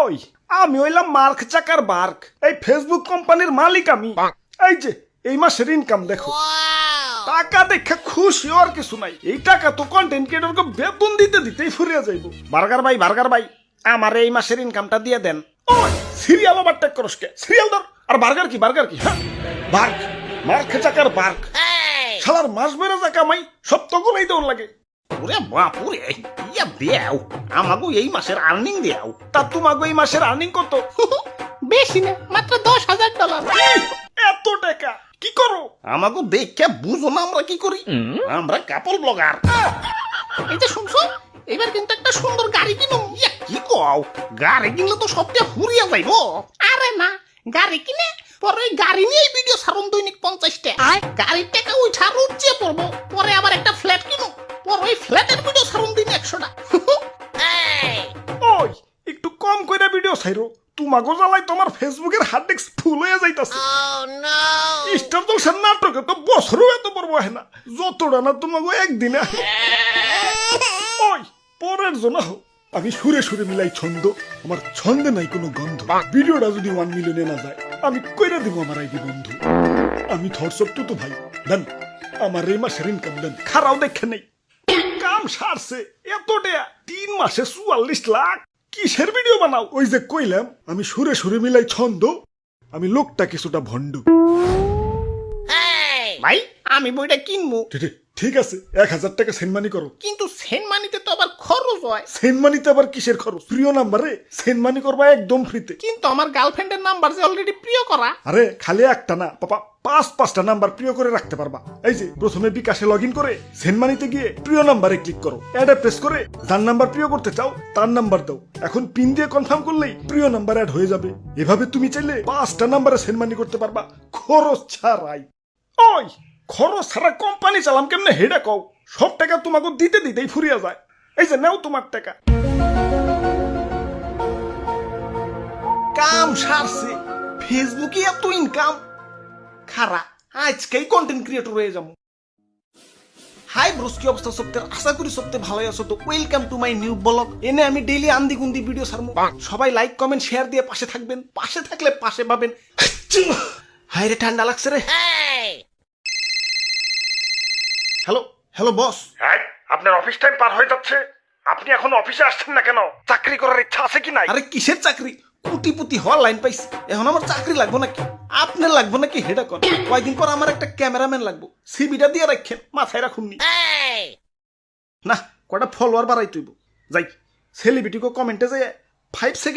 ওই আমি হইলাম মার্ক চাকার বার্ক, এই ফেসবুক কোম্পানির মালিক আমি। এই যে এই মাসের ইনকাম দেখো, টাকা দেখে খুশি আর কিছু নাই। এই টাকা তো কন্টেন্ট ক্রিয়েটরকে বেতন দিতে দিতেই ফুরিয়ে যাইব। বার্গার ভাই আমার এই মাসের ইনকামটা দিয়ে দেন। ওই সিরিয়াল ওভারটেক করস কে? সিরিয়াল ধর। আর বার্গার কি হ্যাঁ বার্ক, মার্ক চাকার বার্ক। শালার মাস বেড়ে যা কামাই সব তো গুলাই দেওয়ার লাগে। ওরে বাপুরে, ইয়া দেও আমাগো এই মাসের আর্নিং দেও। তা তোমাকে এই মাসের আর্নিং কত? বেশি না, মাত্র $10,000। এত টাকা কি করো? আমাগো দেখে বুঝো না আমরা কি করি। আমরা কাপল ব্লগার। এই যে শুনছো, এবার কিন্তু একটা সুন্দর গাড়ি কিনুম। ইয়া কি কও, গাড়ি কিনলে তো সবটা ফুরিয়ে যাইব। আরে না, গাড়ি কিনে পরে ওই গাড়ি নিয়ে ভিডিও ছাড়ুন দৈনিক 50টা। গাড়ির টাকা ওই ছাড় উঠছে পড়বো, পরে আবার একটা ফ্ল্যাট কিনুম, পরে ওই ফ্ল্যাটের ভিডিও ছাড়ুন দিন 100টা। ওই একটু কম কইরা ভিডিও ছাইরো, তোমাগো জ্বালাই তোমার ফেসবুকের হার্ড ডিস্ক ফুল হয়ে যাইতাছে। স্টার জলসার নাটকে তো বছরও এত বড় হয় না, যতটা না তোমাগো একদিনে আহে। ওই পরের জন্য হোক, আমি সুরে সুরে মিলাই ছন্দ, আমার ছন্দে নাই কোনো গন্ধ। ভিডিওটা যদি 1 মিলিয়নে না যায় আমি কইরা দিব আমার আইডি বন্ধু। আমি থটসব তো ভাই দেন, আমার এই মাসের ইনকাম দেন, খারাও দেখে নেই। কাম সারছে এত টাকা, 3 মাসে 44 লাখ। কিসের ভিডিও বানাও? ওই যে কইলাম আমি সুরে সুরে মিলাই ছন্দ, আমি লোকটা কিছুটা ভণ্ড। ভাই আমি বইটা কিনবো। ঠিক আছে, 1000 টাকা সেন্ড মানি করো। কিন্তু সেন্ট মানিতে তো আবার খরচ হয়। সেন্ড মানিতে আবার কিসের খরচ? প্রিয় নাম্বারে সেন্ড মানি করবা একদম ফ্রিতে। কিন্তু আমার গার্লফ্রেন্ডের নাম্বার যে অলরেডি প্রিয় করা। আরে খালি একটা না পাপা, 5-5টা নাম্বার প্রিয় করে রাখতে পারবা। এই যে প্রথমে বিকাশে লগ ইন করে সেন্ড মানিতে গিয়ে প্রিয় নাম্বারে ক্লিক করো, অ্যাডে প্রেস করে যার নাম্বার প্রিয় করতে চাও তার নাম্বার দাও। এখন পিন দিয়ে কনফার্ম করলেই প্রিয় নাম্বার অ্যাড হয়ে যাবে। এভাবে তুমি চাইলে 5টা নাম্বারে সেন্ড মানি করতে পারবা খরচ ছাড়াই। ওই খরচ ছাড়া কোম্পানি চালাম কেমনে হেডা কও? সব টাকা তোমাকে দিতে দিতেই ফুরিয়া যায়। এই যে নাও তোমার টাকা। কাম সারছে, ফেসবুকে এত ইনকাম। খারা আজকেই কন্টেন্ট ক্রিয়েটর হয়ে যাবো। হাই ব্রোস, কি অবস্থা সপ্তাহের? আশা করি সপ্তাহে ভালোই আছো। তো welcome to my new blog. এনে আমি ডেইলি আন্দি গুন্দি ভিডিও ছাড়বো। সবাই লাইক কমেন্ট শেয়ার দিয়ে পাশে থাকবেন, পাশে থাকলে পাশে পাবেন। হাই রে ঠান্ডা লাগছে রে। Hello boss. হ্যাঁ, আপনার অফিস টাইম পার হয়ে যাচ্ছে, আপনি এখন অফিসে আসছেন না কেন? চাকরি করার ইচ্ছা আছে কি নাই? আরে কিসের চাকরি? কোটিপতি হওয়ার লাইন পাইছি, এখন আমার চাকরি লাগবো নাকি? আপনার লাগবো নাকি হেডা কর? কয়েকদিন পর আমার একটা ক্যামেরাম্যান লাগবো, সিবিটা দিয়ে রাখেন, মাথায় রাখুননি। না কয়টা ফলোয়ার বাড়াই তুইব। যাই সেলিব্রিটিকে কমেন্টে যাই 5 সেকেন্ড